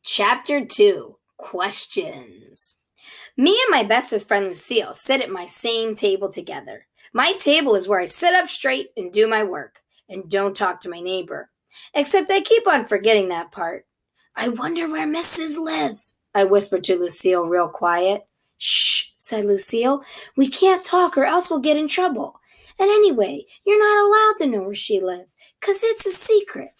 Chapter 2, Questions. Me and my bestest friend Lucille sit at my same table together. My table is where I sit up straight and do my work, and don't talk to my neighbor. Except I keep on forgetting that part. I wonder where Mrs. lives, I whispered to Lucille real quiet. Shh, said Lucille. We can't talk or else we'll get in trouble. And anyway, you're not allowed to know where she lives, 'cause it's a secret.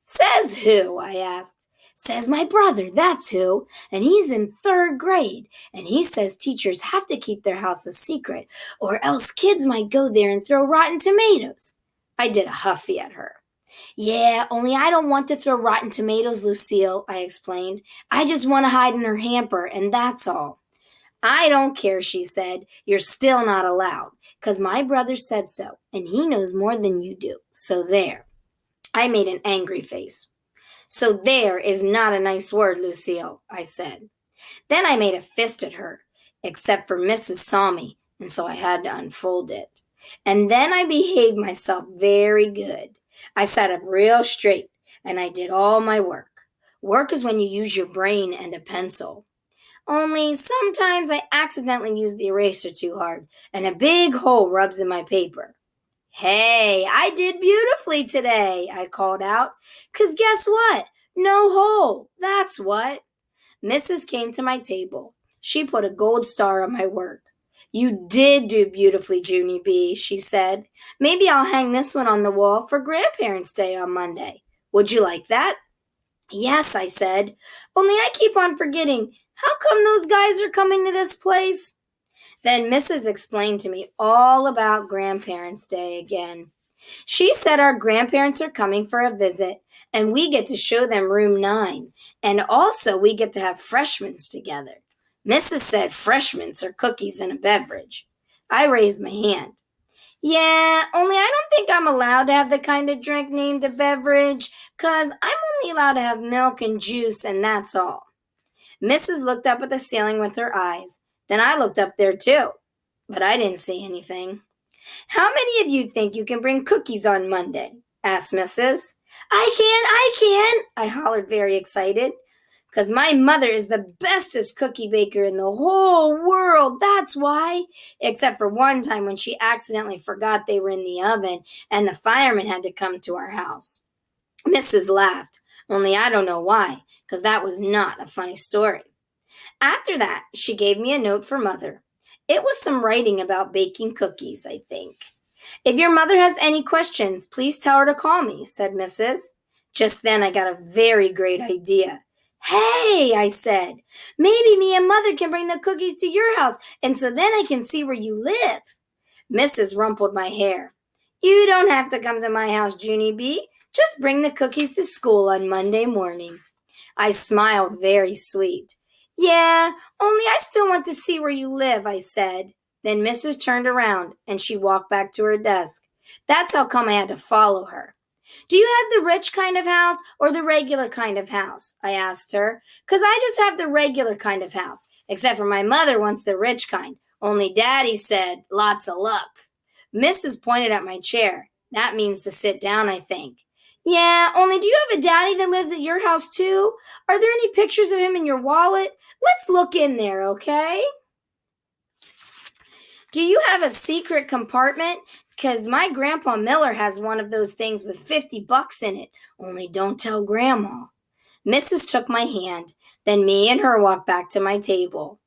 Says who? I asked. Says my brother, that's who, and he's in 3rd grade, and he says teachers have to keep their house a secret, or else kids might go there and throw rotten tomatoes. I did a huffy at her. Yeah, only I don't want to throw rotten tomatoes, Lucille, I explained. I just want to hide in her hamper, and that's all. I don't care, she said. You're still not allowed, 'cause my brother said so, and he knows more than you do, so there. I made an angry face. So there is not a nice word, Lucille, I said. Then I made a fist at her, except for Mrs. saw me, and so I had to unfold it. And then I behaved myself very good. I sat up real straight, and I did all my work. Work is when you use your brain and a pencil. Only sometimes I accidentally use the eraser too hard, and a big hole rubs in my paper. Hey, I did beautifully today, I called out. 'Cause guess what? No hole, that's what. Mrs. came to my table. She put a gold star on my work. You did do beautifully, Junie B, she said. Maybe I'll hang this one on the wall for Grandparents' Day on Monday. Would you like that? Yes, I said. Only I keep on forgetting. How come those guys are coming to this place? Then Mrs. explained to me all about Grandparents' Day again. She said our grandparents are coming for a visit, and we get to show them room 9, and also we get to have freshmans together. Mrs. said freshmans are cookies and a beverage. I raised my hand. Yeah, only I don't think I'm allowed to have the kind of drink named a beverage, 'cause I'm only allowed to have milk and juice, and that's all. Mrs. looked up at the ceiling with her eyes. Then I looked up there too, but I didn't see anything. How many of you think you can bring cookies on Monday? Asked Mrs. I can, I hollered very excited. 'Cause my mother is the bestest cookie baker in the whole world, that's why. Except for one time when she accidentally forgot they were in the oven and the fireman had to come to our house. Mrs. laughed, only I don't know why, 'cause that was not a funny story. After that, she gave me a note for Mother. It was some writing about baking cookies, I think. If your mother has any questions, please tell her to call me, said Mrs. Just then I got a very great idea. Hey, I said, maybe me and Mother can bring the cookies to your house, and so then I can see where you live. Mrs. rumpled my hair. You don't have to come to my house, Junie B. Just bring the cookies to school on Monday morning. I smiled very sweet. Yeah, only I still want to see where you live, I said. Then Mrs. turned around and she walked back to her desk. That's how come I had to follow her. Do you have the rich kind of house or the regular kind of house? I asked her. 'Cause I just have the regular kind of house, except for my mother wants the rich kind. Only Daddy said, lots of luck. Mrs. pointed at my chair. That means to sit down, I think. Yeah, only do you have a daddy that lives at your house too? Are there any pictures of him in your wallet? Let's look in there, okay? Do you have a secret compartment? 'Cause my Grandpa Miller has one of those things with $50 in it. Only don't tell Grandma. Mrs. took my hand. Then me and her walked back to my table.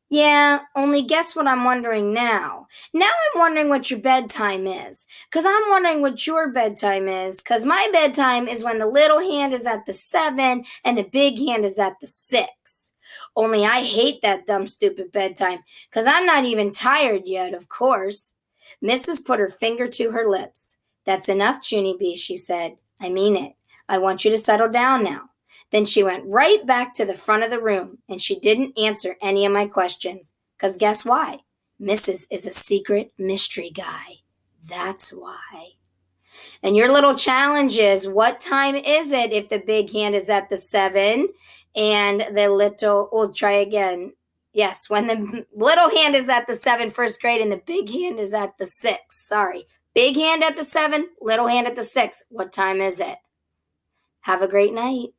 Yeah, only guess what I'm wondering now? Now I'm wondering what your bedtime is. 'Cause I'm wondering what your bedtime is. 'Cause my bedtime is when the little hand is at the 7 and the big hand is at the 6. Only I hate that dumb, stupid bedtime. 'Cause I'm not even tired yet, of course. Mrs. put her finger to her lips. That's enough, Junie B, she said. I mean it. I want you to settle down now. Then she went right back to the front of the room, and she didn't answer any of my questions. 'Cause guess why? Mrs. is a secret mystery guy. That's why. And your little challenge is, what time is it if the big hand is at the 7 and the little, we'll try again. Yes, when the little hand is at the 7, 1st grade, and the big hand is at the 6. Sorry. Big hand at the 7, little hand at the 6. What time is it? Have a great night.